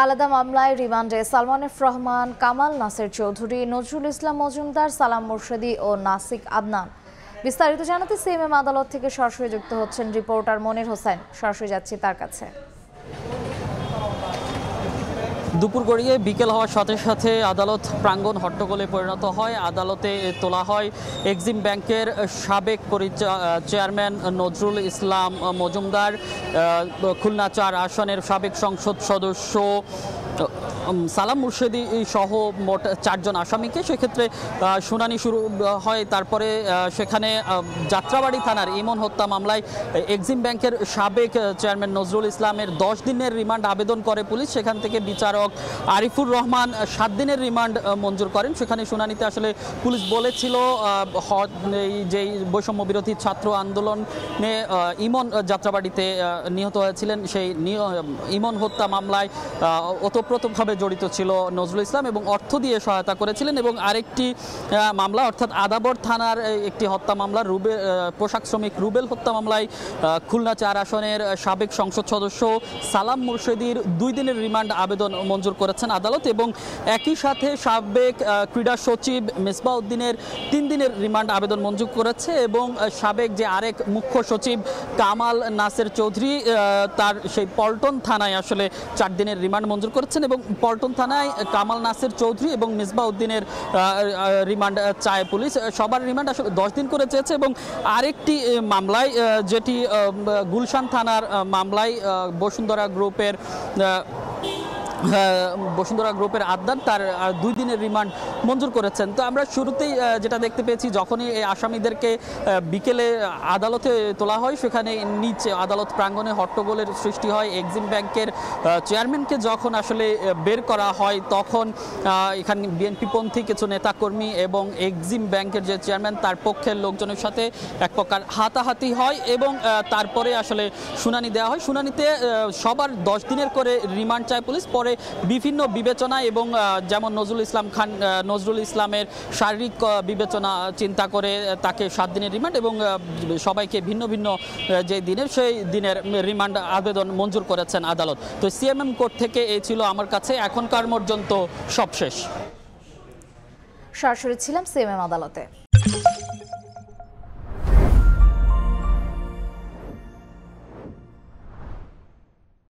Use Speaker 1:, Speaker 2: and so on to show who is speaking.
Speaker 1: আলাদা মামলায় রিমান্ডে সালমান এফ রহমান, কামাল নাসের চৌধুরী, নজরুল ইসলাম মজুমদার, সালাম মুর্শেদি ও নাসিক আদনান। বিস্তারিত জানাতে সিএমএম আদালত থেকে সরাসরি যুক্ত হচ্ছেন রিপোর্টার মনির হোসেন। সরাসরি যাচ্ছি তার কাছে।
Speaker 2: দুপুর গড়িয়ে বিকেল হওয়ার সাথে সাথে আদালত প্রাঙ্গণ হট্টগোলে পরিণত হয়। আদালতে তোলা হয় এক্সিম ব্যাংকের সাবেক চেয়ারম্যান নজরুল ইসলাম মজুমদার, খুলনা ৪ আসনের সাবেক সংসদ সদস্য সালাম মুর্শেদি সহ মোট ৪ জন আসামিকে। সেক্ষেত্রে শুনানি শুরু হয়। তারপরে সেখানে যাত্রাবাড়ি থানার ইমন হত্যা মামলায় এক্সিম ব্যাংকের সাবেক চেয়ারম্যান নজরুল ইসলামের ১০ দিনের রিমান্ড আবেদন করে পুলিশ। সেখান থেকে বিচারক আরিফুর রহমান ৭ দিনের রিমান্ড মঞ্জুর করেন। সেখানে শুনানিতে আসলে পুলিশ বলেছিল যেই বৈষম্য বিরোধী ছাত্র আন্দোলনে ইমন যাত্রাবাড়িতে নিহত হয়েছিলেন, সেই ইমন হত্যা মামলায় ওতপ্রোতভাবে জড়িত ছিল নজরুল ইসলাম এবং অর্থ দিয়ে সহায়তা করেছিলেন। এবং আরেকটি মামলা অর্থাৎ আদাবর থানার একটি হত্যা মামলা, পোশাক শ্রমিক রুবেল হত্যা মামলায় খুলনা ৪ আসনের সাবেক সংসদ সদস্য সালাম মুর্শেদির ২ দিনের রিমান্ড আবেদন মঞ্জুর করেছেন আদালত। এবং একই সাথে সাবেক ক্রীড়া সচিব মেসবাহ উদ্দিনের ৩ দিনের রিমান্ড আবেদন মঞ্জুর করেছে। এবং সাবেক যে আরেক মুখ্য সচিব কামাল নাসের চৌধুরী, তার সেই পল্টন থানায় আসলে ৪ দিনের রিমান্ড মঞ্জুর করেছেন। এবং পল্টন থানায় কামাল নাসের চৌধুরী এবং মেসবাহ উদ্দিনের রিমান্ড চায় পুলিশ। সবার রিমান্ড আসলে 10 দিন করে চেয়েছে। এবং আরেকটি মামলায়, যেটি গুলশান থানার মামলায় বসুন্ধরা গ্রুপের আদনান, তার 2 দিনের রিমান্ড মঞ্জুর করেছেন। তো আমরা শুরুতেই যেটা দেখতে পেয়েছি, যখনই এই আসামিদেরকে বিকেলে আদালতে তোলা হয়, সেখানে নিচে আদালত প্রাঙ্গণে হট্টগোলের সৃষ্টি হয়। এক্সিম ব্যাংকের চেয়ারম্যানকে যখন আসলে বের করা হয়, তখন এখানে বিএনপিপন্থী কিছু নেতাকর্মী এবং এক্সিম ব্যাংকের যে চেয়ারম্যান তার পক্ষের লোকজনের সাথে এক প্রকার হাতাহাতি হয়। এবং তারপরে আসলে শুনানি দেওয়া হয়। শুনানিতে সবার 10 দিনের করে রিমান্ড চায় পুলিশ। পরে বিভিন্ন বিবেচনা এবং যেমন নজরুল ইসলামের শারীরিক বিবেচনা চিন্তা করে তাকে 7 দিনের রিমান্ড এবং সবাইকে ভিন্ন ভিন্ন যে দিনের সেই দিনের রিমান্ড আবেদন মঞ্জুর করেছেন আদালত। তো সিএমএম কোর্ট থেকে এই ছিল আমার কাছে এখনকার পর্যন্ত সব শেষ।
Speaker 1: সরাসরি ছিলাম সিএমএম আদালতে।